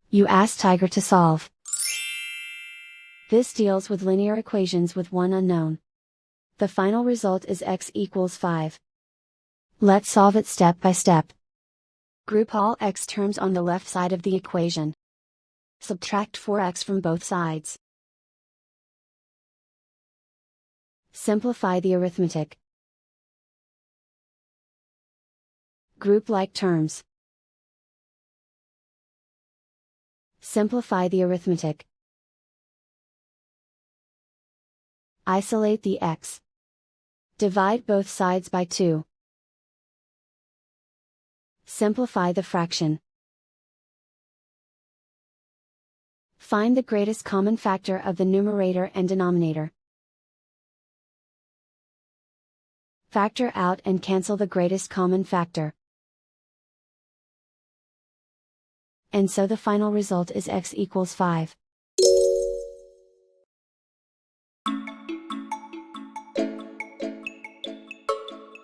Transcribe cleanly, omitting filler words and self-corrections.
You ask Tiger to solve. This deals with linear equations with one unknown. The final result is x equals 5. Let's solve it step by step. Group all x terms on the left side of the equation. Subtract 4x from both sides. Simplify the arithmetic. Group like terms. Simplify the arithmetic. Isolate the x. Divide both sides by 2. Simplify the fraction. Find the greatest common factor of the numerator and denominator. Factor out and cancel the greatest common factor. And so the final result is x equals 5.